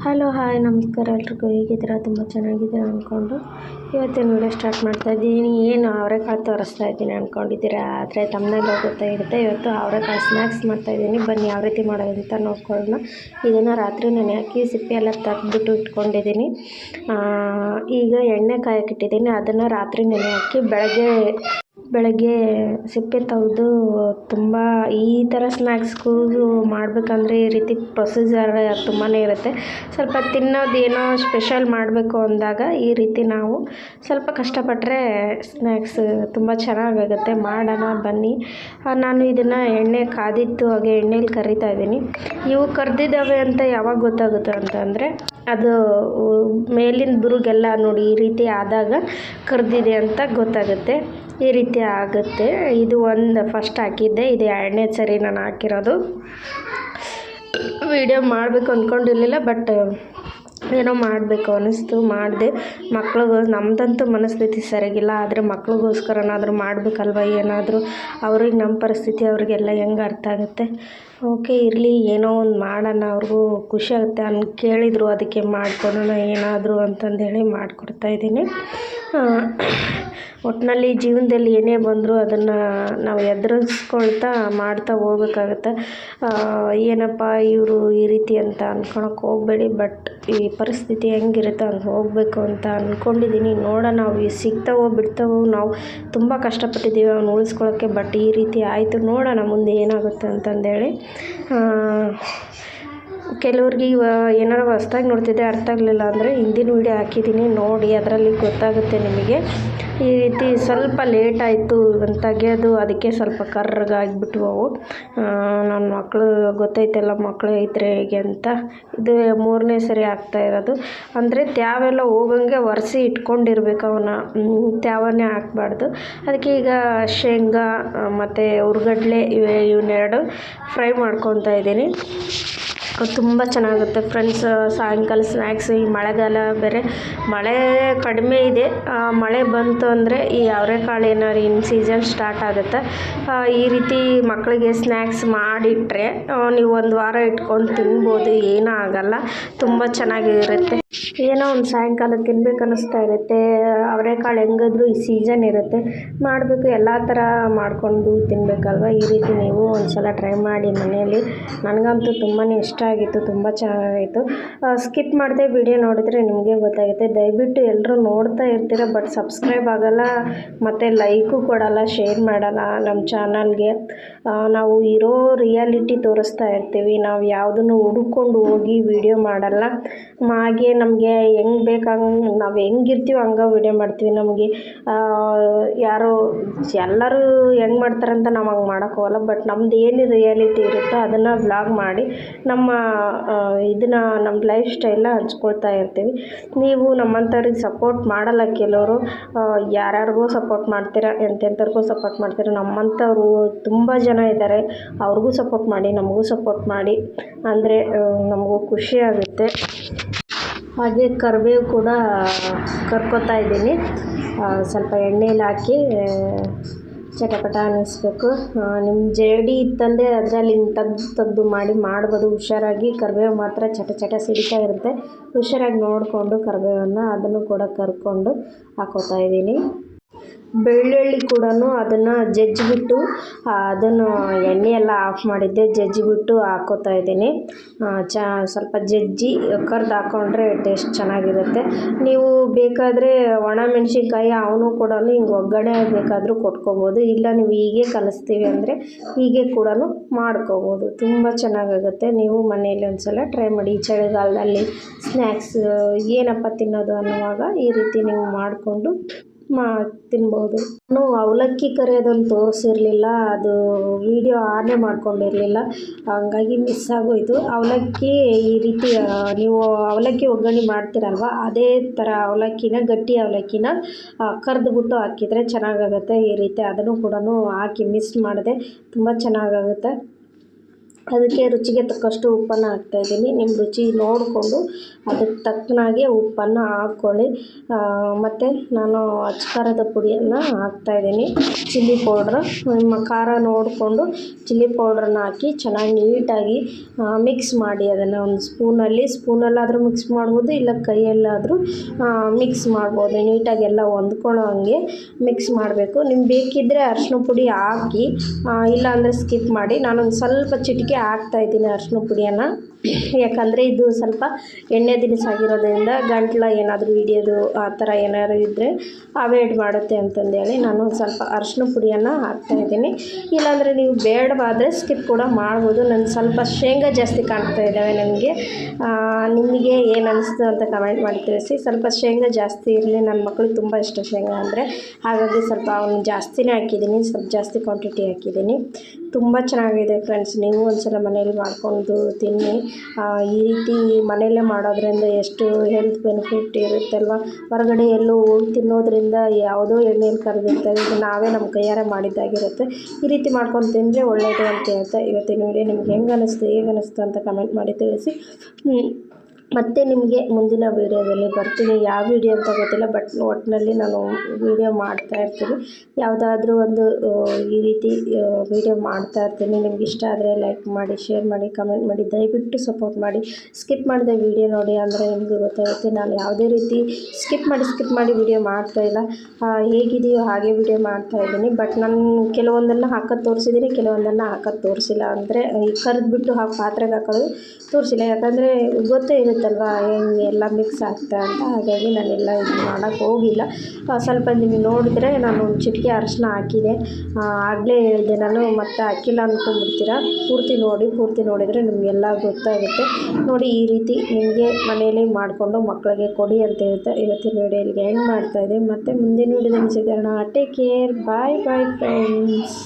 Hello hi ನಮಸ್ಕಾರ ಎಲ್ರಿಗೂ ಹೇಗಿದ್ದೀರಾ? ತುಂಬ ಚೆನ್ನಾಗಿದ್ದೀರಾ ಅಂದ್ಕೊಂಡು ಇವತ್ತಿನ ವಿಡಿಯೋ ಸ್ಟಾರ್ಟ್ ಮಾಡ್ತಾಯಿದ್ದೀನಿ. ಏನು ಅವರೆಕಾಳು ತೋರಿಸ್ತಾ ಇದ್ದೀನಿ ಅಂದ್ಕೊಂಡಿದ್ದೀರಾ, ಆದರೆ ತಮ್ಮನೇಲಿ ಗೊತ್ತಾಗಿರುತ್ತೆ. ಇವತ್ತು ಅವರೆಕಾಳು ಸ್ನ್ಯಾಕ್ಸ್ ಮಾಡ್ತಾಯಿದ್ದೀನಿ. ಬನ್ನಿ ಯಾವ ರೀತಿ ಮಾಡೋದು ಅಂತ ನೋಡ್ಕೊಳ್ಳೋಣ. ಇದನ್ನು ರಾತ್ರಿ ನೆನೆ ಹಾಕಿ ಸಿಪ್ಪೆ ಎಲ್ಲ ತೆಗೆದ್ಬಿಟ್ಟು ಇಟ್ಕೊಂಡಿದ್ದೀನಿ. ಈಗ ಎಣ್ಣೆ ಕಾಯಕ್ಕಿಟ್ಟಿದ್ದೀನಿ. ಅದನ್ನು ರಾತ್ರಿ ನೆನೆ ಹಾಕಿ ಬೆಳಗ್ಗೆ ಸಿಪ್ಪೆ ತೆಗೆದು ತುಂಬ ಈ ಥರ ಸ್ನ್ಯಾಕ್ಸ್ಗೂ ಮಾಡಬೇಕಂದ್ರೆ ಈ ರೀತಿ ಪ್ರೊಸೀಜರ್ ತುಂಬಾ ಇರುತ್ತೆ. ಸ್ವಲ್ಪ ತಿನ್ನೋದೇನೋ ಸ್ಪೆಷಲ್ ಮಾಡಬೇಕು ಅಂದಾಗ ಈ ರೀತಿ ನಾವು ಸ್ವಲ್ಪ ಕಷ್ಟಪಟ್ಟರೆ ಸ್ನ್ಯಾಕ್ಸ್ ತುಂಬ ಚೆನ್ನಾಗಾಗುತ್ತೆ. ಮಾಡೋಣ ಬನ್ನಿ. ನಾನು ಇದನ್ನು ಎಣ್ಣೆ ಕಾದಿತ್ತು ಹಾಗೆ ಎಣ್ಣೆಲಿ ಕರಿತಾ ಇದ್ದೀನಿ. ಇವು ಕರೆದಿದ್ದಾವೆ ಅಂತ ಯಾವಾಗ ಗೊತ್ತಾಗುತ್ತೆ ಅಂತಂದರೆ ಅದು ಮೇಲಿನ ಬುರುಗೆಲ್ಲ ನೋಡಿ ಈ ರೀತಿ ಆದಾಗ ಕರೆದಿದೆ ಅಂತ ಗೊತ್ತಾಗುತ್ತೆ. ಈ ರೀತಿ ಆಗುತ್ತೆ. ಇದು ಒಂದು ಫಸ್ಟ್ ಹಾಕಿದ್ದೆ, ಇದು ಎರಡನೇ ಸರಿ ನಾನು ಹಾಕಿರೋದು. ವಿಡಿಯೋ ಮಾಡಬೇಕು ಅಂದ್ಕೊಂಡಿರಲಿಲ್ಲ, ಬಟ್ ಏನೋ ಮಾಡಬೇಕು ಅನ್ನಿಸ್ತು, ಮಾಡಿದೆ. ಮಕ್ಳಿಗೂ ನಮ್ಮದಂತೂ ಮನಸ್ಥಿತಿ ಸರಿಗಿಲ್ಲ, ಆದರೆ ಮಕ್ಳಿಗೋಸ್ಕರನಾದರೂ ಮಾಡಬೇಕಲ್ವ ಏನಾದರೂ. ಅವ್ರಿಗೆ ನಮ್ಮ ಪರಿಸ್ಥಿತಿ ಅವ್ರಿಗೆಲ್ಲ ಹೆಂಗೆ ಅರ್ಥ ಆಗುತ್ತೆ. ಓಕೆ ಇರಲಿ, ಏನೋ ಒಂದು ಮಾಡೋಣ, ಅವ್ರಿಗೂ ಖುಷಿ ಆಗುತ್ತೆ ಕೇಳಿದರು, ಅದಕ್ಕೆ ಮಾಡಿಕೊಡೋಣ ಏನಾದರೂ ಅಂತಂದೇಳಿ ಮಾಡಿಕೊಡ್ತಾಯಿದ್ದೀನಿ. ಒಟ್ಟಿನಲ್ಲಿ ಜೀವನದಲ್ಲಿ ಏನೇ ಬಂದರೂ ಅದನ್ನು ನಾವು ಎದುರಿಸ್ಕೊಳ್ತಾ ಮಾಡ್ತಾ ಹೋಗ್ಬೇಕಾಗತ್ತೆ. ಏನಪ್ಪ ಇವರು ಈ ರೀತಿ ಅಂತ ಅಂದ್ಕೊಳಕ್ಕೆ ಹೋಗಬೇಡಿ, ಬಟ್ ಈ ಪರಿಸ್ಥಿತಿ ಹೆಂಗಿರುತ್ತೋ ಹಂಗೆ ಹೋಗಬೇಕು ಅಂತ ಅಂದ್ಕೊಂಡಿದ್ದೀನಿ. ನೋಡೋಣ, ಅವು ಸಿಗ್ತಾವೋ ಬಿಡ್ತಾವೋ. ನಾವು ತುಂಬ ಕಷ್ಟಪಟ್ಟಿದ್ದೀವಿ ಅವನ್ನ ಉಳಿಸ್ಕೊಳ್ಳೋಕ್ಕೆ, ಬಟ್ ಈ ರೀತಿ ಆಯಿತು. ನೋಡೋಣ ಮುಂದೆ ಏನಾಗುತ್ತೆ ಅಂತಂದೇಳಿ. ಕೆಲವ್ರಿಗೆ ಏನಾರು ಹೊಸ್ದಾಗಿ ನೋಡ್ತಿದ್ದೆ ಅರ್ಥ ಆಗಲಿಲ್ಲ ಅಂದರೆ ಹಿಂದಿನ ವೀಡಿಯೋ ಹಾಕಿದ್ದೀನಿ ನೋಡಿ, ಅದರಲ್ಲಿ ಗೊತ್ತಾಗುತ್ತೆ ನಿಮಗೆ. ಈ ರೀತಿ ಸ್ವಲ್ಪ ಲೇಟ್ ಆಯಿತು ತೆಗೆಯೋದು, ಅದಕ್ಕೆ ಸ್ವಲ್ಪ ಕರ್ರಗಾಗಿಬಿಟ್ವು ಅವು. ನನ್ನ ಮಕ್ಕಳು ಗೊತ್ತೈತೆಲ್ಲ, ಮಕ್ಕಳು ಇದ್ದರೆ ಹೇಗೆ ಅಂತ. ಇದು 3ನೇ ಸರಿ ಆಗ್ತಾಯಿರೋದು. ಅಂದರೆ ತ್ಯಾವೆಲ್ಲ ಹೋಗಂಗೆ ಒರೆಸಿ ಇಟ್ಕೊಂಡಿರ್ಬೇಕು, ಅವನ್ನ ತ್ಯಾವನ್ನೇ ಹಾಕಬಾರ್ದು. ಅದಕ್ಕೆ ಈಗ ಶೇಂಗಾ ಮತ್ತು ಹುರ್ಗಡ್ಲೆ ಇವನ್ನೆರಡು ಫ್ರೈ ಮಾಡ್ಕೊತಾ ಇದ್ದೀನಿ. ತುಂಬ ಚೆನ್ನಾಗುತ್ತೆ ಫ್ರೆಂಡ್ಸ್. ಸಾಯಂಕಾಲ ಸ್ನ್ಯಾಕ್ಸ್, ಈ ಮಳೆಗಾಲ ಬೇರೆ, ಮಳೆ ಕಡಿಮೆ ಇದೆ. ಮಳೆ ಬಂತು ಅಂದರೆ ಈ ಅವರೆಕಾಳು ಏನಾರು ಇನ್ನು ಸೀಸನ್ ಸ್ಟಾರ್ಟ್ ಆಗುತ್ತೆ. ಈ ರೀತಿ ಮಕ್ಕಳಿಗೆ ಸ್ನ್ಯಾಕ್ಸ್ ಮಾಡಿಟ್ರೆ ನೀವು ಒಂದು ವಾರ ಇಟ್ಕೊಂಡು ತಿನ್ಬೋದು, ಏನೂ ಆಗಲ್ಲ, ತುಂಬ ಚೆನ್ನಾಗಿರುತ್ತೆ. ಏನೋ ಒಂದು ಸಾಯಂಕಾಲ ತಿನ್ಬೇಕು ಅನ್ನಿಸ್ತಾ ಇರುತ್ತೆ. ಅವರೆಕಾಳು ಹೆಂಗಿದ್ರು ಈ ಸೀಸನ್ ಇರುತ್ತೆ, ಮಾಡಬೇಕು, ಎಲ್ಲ ಥರ ಮಾಡಿಕೊಂಡು ತಿನ್ನಬೇಕಲ್ವ. ಈ ರೀತಿ ನೀವು ಒಂದು ಸಲ ಟ್ರೈ ಮಾಡಿ ಮನೆಯಲ್ಲಿ. ನನಗಂತೂ ತುಂಬಾ ಇಷ್ಟ ಆಗಿತ್ತು, ತುಂಬ ಚೆನ್ನಾಗಾಯಿತು. ಸ್ಕಿಪ್ ಮಾಡದೆ ವಿಡಿಯೋ ನೋಡಿದರೆ ನಿಮಗೆ ಗೊತ್ತಾಗುತ್ತೆ. ದಯವಿಟ್ಟು ಎಲ್ಲರೂ ನೋಡ್ತಾ ಇರ್ತೀರ, ಬಟ್ ಸಬ್ಸ್ಕ್ರೈಬ್ ಆಗೋಲ್ಲ ಮತ್ತು ಲೈಕು ಕೊಡೋಲ್ಲ, ಶೇರ್ ಮಾಡೋಲ್ಲ ನಮ್ಮ ಚಾನಲ್ಗೆ. ನಾವು ಇರೋ ರಿಯಾಲಿಟಿ ತೋರಿಸ್ತಾ ಇರ್ತೀವಿ, ನಾವು ಯಾವುದನ್ನು ಹುಡುಕೊಂಡು ಹೋಗಿ ವಿಡಿಯೋ ಮಾಡಲ್ಲ. ಹಾಗೆ ನಮಗೆ ಹೆಂಗೆ ಬೇಕಂಗೆ ನಾವು ಹೆಂಗಿರ್ತೀವೋ ಹಂಗೆ ವಿಡಿಯೋ ಮಾಡ್ತೀವಿ. ನಮಗೆ ಯಾರೋ ಎಲ್ಲರೂ ಹೆಂಗೆ ಮಾಡ್ತಾರಂತ ನಾವು ಹಂಗೆ ಮಾಡೋಕ್ಕೋಗಲ್ಲ, ಬಟ್ ನಮ್ದು ಏನು ರಿಯಾಲಿಟಿ ಇರುತ್ತೋ ಅದನ್ನು ವ್ಲಾಗ್ ಮಾಡಿ ನಮ್ಮ ನಮ್ಮ ಲೈಫ್ ಸ್ಟೈಲ್ನ ಹಂಚ್ಕೊಳ್ತಾ ಇರ್ತೀವಿ. ನೀವು ನಮ್ಮಂಥವ್ರಿಗೆ ಸಪೋರ್ಟ್ ಮಾಡಲ್ಲ ಕೆಲವರು, ಯಾರ್ಯಾರಿಗೋ ಸಪೋರ್ಟ್ ಮಾಡ್ತೀರ, ಎಂತೆಂಥವ್ರಿಗೂ ಸಪೋರ್ಟ್ ಮಾಡ್ತೀರ. ನಮ್ಮಂಥವ್ರು ತುಂಬ ಜನ ಇದ್ದಾರೆ, ಅವ್ರಿಗೂ ಸಪೋರ್ಟ್ ಮಾಡಿ, ನಮಗೂ ಸಪೋರ್ಟ್ ಮಾಡಿ, ಅಂದರೆ ನಮಗೂ ಖುಷಿ ಆಗುತ್ತೆ. ಹಾಗೆ ಕರಿಬೇವು ಕೂಡ ಕರ್ಕೊತಾ ಇದ್ದೀನಿ. ಸ್ವಲ್ಪ ಎಣ್ಣೆಲಿ ಹಾಕಿ ಚಟಪಟ ಅನ್ನಿಸ್ಬೇಕು. ನಿಮ್ಮ ಜರಡಿ ಇತ್ತಂದರೆ ಅದರಲ್ಲಿ ತೆಗ್ದು ಮಾಡ್ಬೋದು. ಹುಷಾರಾಗಿ ಕರಿಬೇವು ಮಾತ್ರ ಚಟ ಸಿಡಿತಾ ಇರುತ್ತೆ. ಹುಷಾರಾಗಿ ನೋಡಿಕೊಂಡು ಕರಿಬೇವನ್ನು ಅದನ್ನು ಕೂಡ ಕರ್ಕೊಂಡು ಹಾಕೋತಾ ಇದ್ದೀನಿ. ಬೆಳ್ಳುಳ್ಳಿ ಕೂಡ ಅದನ್ನು ಜಜ್ಜಿಬಿಟ್ಟು, ಅದನ್ನು ಎಣ್ಣೆ ಎಲ್ಲ ಆಫ್ ಮಾಡಿದ್ದೆ, ಜಜ್ಜಿಬಿಟ್ಟು ಹಾಕೋತಾ ಇದ್ದೀನಿ. ಸ್ವಲ್ಪ ಜಜ್ಜಿ ಕರ್ದು ಹಾಕ್ಕೊಂಡ್ರೆ ಟೇಸ್ಟ್ ಚೆನ್ನಾಗಿರುತ್ತೆ. ನೀವು ಬೇಕಾದರೆ ಒಣಮೆಣ್ಸಿನ್ಕಾಯಿ ಅವನು ಕೂಡ ಹಿಂಗೆ ಒಗ್ಗರಣೆ ಬೇಕಾದರೂ ಕೊಟ್ಕೋಬೋದು, ಇಲ್ಲ ನೀವು ಹೀಗೆ ಕಲಿಸ್ತೀವಿ ಅಂದರೆ ಹೀಗೆ ಕೂಡ ಮಾಡ್ಕೋಬೋದು. ತುಂಬ ಚೆನ್ನಾಗಾಗುತ್ತೆ. ನೀವು ಮನೆಯಲ್ಲಿ ಒಂದು ಸಲ ಟ್ರೈ ಮಾಡಿ. ಈ ಚಳಿಗಾಲದಲ್ಲಿ ಸ್ನ್ಯಾಕ್ಸ್ ಏನಪ್ಪ ತಿನ್ನೋದು ಅನ್ನುವಾಗ ಈ ರೀತಿ ನೀವು ಮಾಡಿಕೊಂಡು ತಿನ್ಬೋದು. ನಾನು ಅವಲಕ್ಕಿ ಕರಿಯೋದನ್ನು ತೋರಿಸಿರಲಿಲ್ಲ, ಅದು ವಿಡಿಯೋ ಆನೇ ಮಾಡ್ಕೊಂಡಿರಲಿಲ್ಲ, ಹಂಗಾಗಿ ಮಿಸ್ ಆಗೋಯಿತು. ಅವಲಕ್ಕಿ ಈ ರೀತಿ ನೀವು ಅವಲಕ್ಕಿ ಒಗ್ಗರಣೆ ಮಾಡ್ತೀರಲ್ವ, ಅದೇ ಥರ ಗಟ್ಟಿ ಅವಲಕ್ಕಿನ ಕರೆದುಬಿಟ್ಟು ಹಾಕಿದರೆ ಚೆನ್ನಾಗಾಗುತ್ತೆ. ಈ ರೀತಿ ಅದನ್ನು ಕೂಡ ಹಾಕಿ ಮಿಕ್ಸ್ ಮಾಡಿದೆ, ತುಂಬ ಚೆನ್ನಾಗಾಗುತ್ತೆ. ಅದಕ್ಕೆ ರುಚಿಗೆ ತಕ್ಕಷ್ಟು ಉಪ್ಪನ್ನು ಹಾಕ್ತಾಯಿದ್ದೀನಿ. ನಿಮ್ಮ ರುಚಿ ನೋಡಿಕೊಂಡು ಅದಕ್ಕೆ ತಕ್ಕನಾಗೆ ಉಪ್ಪನ್ನು ಹಾಕ್ಕೊಳ್ಳಿ. ಮತ್ತು ನಾನು ಅಚ್ಕಾರದ ಪುಡಿಯನ್ನು ಹಾಕ್ತಾಯಿದ್ದೀನಿ, ಚಿಲ್ಲಿ ಪೌಡ್ರ್. ನಿಮ್ಮ ಖಾರ ನೋಡಿಕೊಂಡು ಚಿಲ್ಲಿ ಪೌಡ್ರನ್ನ ಹಾಕಿ ಚೆನ್ನಾಗಿ ನೀಟಾಗಿ ಮಿಕ್ಸ್ ಮಾಡಿ. ಅದನ್ನು ಒಂದು ಸ್ಪೂನಲ್ಲಾದರೂ ಮಿಕ್ಸ್ ಮಾಡ್ಬೋದು, ಇಲ್ಲ ಕೈಯಲ್ಲಾದರೂ ಮಿಕ್ಸ್ ಮಾಡ್ಬೋದು. ನೀಟಾಗಿ ಎಲ್ಲ ಹೊಂದ್ಕೊಳ್ಳೋ ಹಂಗೆ ಮಿಕ್ಸ್ ಮಾಡಬೇಕು. ನಿಮ್ಗೆ ಬೇಕಿದ್ದರೆ ಅರಿಶಿನ ಪುಡಿ ಹಾಕಿ, ಇಲ್ಲಾಂದರೆ ಸ್ಕಿಪ್ ಮಾಡಿ. ನಾನೊಂದು ಸ್ವಲ್ಪ ಚಿಟಿಕೆ ಹಾಕ್ತಾಯಿದ್ದೀನಿ ಅರಿಶಿನ ಪುಡಿಯನ್ನು. ಯಾಕಂದರೆ ಇದು ಸ್ವಲ್ಪ ಎಣ್ಣೆ ದಿನಸಾಗಿರೋದ್ರಿಂದ ಗಂಟ್ಲು ಏನಾದರೂ ಹಿಡಿಯೋದು ಆ ಥರ ಏನಾದ್ರು ಇದ್ದರೆ ಅವಾಯ್ಡ್ ಮಾಡುತ್ತೆ ಅಂತಂದೇಳಿ ನಾನು ಸ್ವಲ್ಪ ಅರಿಶಿನ ಪುಡಿಯನ್ನು ಹಾಕ್ತಾಯಿದ್ದೀನಿ. ಇಲ್ಲಾಂದರೆ ನೀವು ಬೇಡವಾದರೆ ಸ್ಕಿಪ್ ಕೂಡ ಮಾಡ್ಬೋದು. ನಾನು ಸ್ವಲ್ಪ ಶೇಂಗಾ ಜಾಸ್ತಿ ಕಾಣ್ತಾ ಇದ್ದಾವೆ ನನಗೆ. ನಿಮಗೆ ಏನು ಅನಿಸ್ತು ಅಂತ ಕಮೆಂಟ್ ಮಾಡಿ ತಿಳಿಸಿ. ಸ್ವಲ್ಪ ಶೇಂಗಾ ಜಾಸ್ತಿ ಇರಲಿ, ನನ್ನ ಮಕ್ಳಿಗೆ ತುಂಬ ಇಷ್ಟ ಶೇಂಗಾ ಅಂದರೆ, ಹಾಗಾಗಿ ಸ್ವಲ್ಪ ಅವನು ಜಾಸ್ತಿನೇ ಹಾಕಿದ್ದೀನಿ, ಸ್ವಲ್ಪ ಜಾಸ್ತಿ ಕ್ವಾಂಟಿಟಿ ಹಾಕಿದ್ದೀನಿ. ತುಂಬ ಚೆನ್ನಾಗಿದೆ ಫ್ರೆಂಡ್ಸ್, ನೀವು ಒಂದ್ಸಲ ಮನೇಲಿ ಮಾಡಿಕೊಂಡು ತಿನ್ನಿ. ಈ ರೀತಿ ಮನೆಯಲ್ಲೇ ಮಾಡೋದ್ರಿಂದ ಎಷ್ಟು ಹೆಲ್ತ್ ಬೆನಿಫಿಟ್ ಇರುತ್ತಲ್ವ. ಹೊರಗಡೆ ಎಲ್ಲೋ ಹೋಗಿ ತಿನ್ನೋದ್ರಿಂದ ಯಾವುದೋ ಎಣ್ಣೆಯಲ್ಲಿ ಕರೆದಿರ್ತಾರೆ, ಇದು ನಾವೇ ನಮ್ಮ ಕೈಯಾರೆ ಮಾಡಿದ್ದಾಗಿರುತ್ತೆ. ಈ ರೀತಿ ಮಾಡ್ಕೊಂಡು ತಿಂದರೆ ಒಳ್ಳೆಯದು ಅಂತ ಹೇಳ್ತಾ ಇವತ್ತಿನ ವಿಡಿಯೋ ನಿಮ್ಗೆ ಹೇಗೆ ಅನ್ನಿಸ್ತು ಅಂತ ಕಮೆಂಟ್ ಮಾಡಿ ತಿಳಿಸಿ. ಮತ್ತು ನಿಮಗೆ ಮುಂದಿನ ವೀಡಿಯೋದಲ್ಲಿ ಬರ್ತೀನಿ. ಯಾವ ವಿಡಿಯೋ ಅಂತ ಗೊತ್ತಿಲ್ಲ, ಬಟ್ ಒಟ್ಟಿನಲ್ಲಿ ನಾನು ವೀಡಿಯೋ ಮಾಡ್ತಾಯಿರ್ತೀನಿ. ಯಾವುದಾದ್ರೂ ಒಂದು ಈ ರೀತಿ ವೀಡಿಯೋ ಮಾಡ್ತಾಯಿರ್ತೀನಿ. ನಿಮ್ಗೆ ಇಷ್ಟ ಆದರೆ ಲೈಕ್ ಮಾಡಿ, ಶೇರ್ ಮಾಡಿ, ಕಮೆಂಟ್ ಮಾಡಿ, ದಯವಿಟ್ಟು ಸಪೋರ್ಟ್ ಮಾಡಿ. ಸ್ಕಿಪ್ ಮಾಡಿದೆ ವೀಡಿಯೋ ನೋಡಿ ಅಂದರೆ ನಿಮಗೂ ಗೊತ್ತಾಗುತ್ತೆ. ನಾನು ಯಾವುದೇ ರೀತಿ ಸ್ಕಿಪ್ ಮಾಡಿ ವೀಡಿಯೋ ಮಾಡ್ತಾಯಿಲ್ಲ. ಹೇಗಿದೆಯೋ ಹಾಗೆ ವೀಡಿಯೋ ಮಾಡ್ತಾಯಿದ್ದೀನಿ. ಬಟ್ ನಾನು ಕೆಲವೊಂದನ್ನು ಹಾಕೋದು ತೋರಿಸಿದ್ದೀನಿ, ಕೆಲವೊಂದನ್ನು ಹಾಕೋದು ತೋರಿಸಿಲ್ಲ. ಅಂದರೆ ಕರೆದ್ಬಿಟ್ಟು ಪಾತ್ರೆಗೆ ಹಾಕೋದು ತೋರಿಸಿಲ್ಲ, ಯಾಕಂದರೆ ಗೊತ್ತೇ ಇರುತ್ತಲ್ವ ಹೆಂಗೆ ಎಲ್ಲ ಮಿಕ್ಸ್ ಆಗ್ತಾ ಅಂತ. ಹಾಗಾಗಿ ನಾನೆಲ್ಲ ಇದು ಮಾಡೋಕ್ಕೆ ಹೋಗಿಲ್ಲ. ಸ್ವಲ್ಪ ನೀವು ನೋಡಿದ್ರೆ ನಾನು ಒಂದು ಚಿಟಿಕೆ ಅರಿಶಿನ ಹಾಕಿದೆ, ಆಗಲೇ ಹೇಳಿದೆ ನಾನು, ಮತ್ತು ಹಾಕಿಲ್ಲ ಅಂದ್ಕೊಂಡ್ಬಿಡ್ತೀರ. ಪೂರ್ತಿ ನೋಡಿದರೆ ನಿಮಗೆಲ್ಲ ಗೊತ್ತಾಗುತ್ತೆ. ನೋಡಿ, ಈ ರೀತಿ ನಿಮಗೆ ಮನೆಯಲ್ಲೇ ಮಾಡಿಕೊಂಡು ಮಕ್ಕಳಿಗೆ ಕೊಡಿ ಅಂತ ಹೇಳ್ತಾ ಇವತ್ತಿನ ವಿಡಿಯೋ ಇಲ್ಲಿಗೆ ಎಂಡ್ ಮಾಡ್ತಾಯಿದ್ದೆ. ಮತ್ತು ಮುಂದಿನ ವಿಡಿಯೋದಲ್ಲಿ ಸಿಗೋಣ. Take care, bye friends.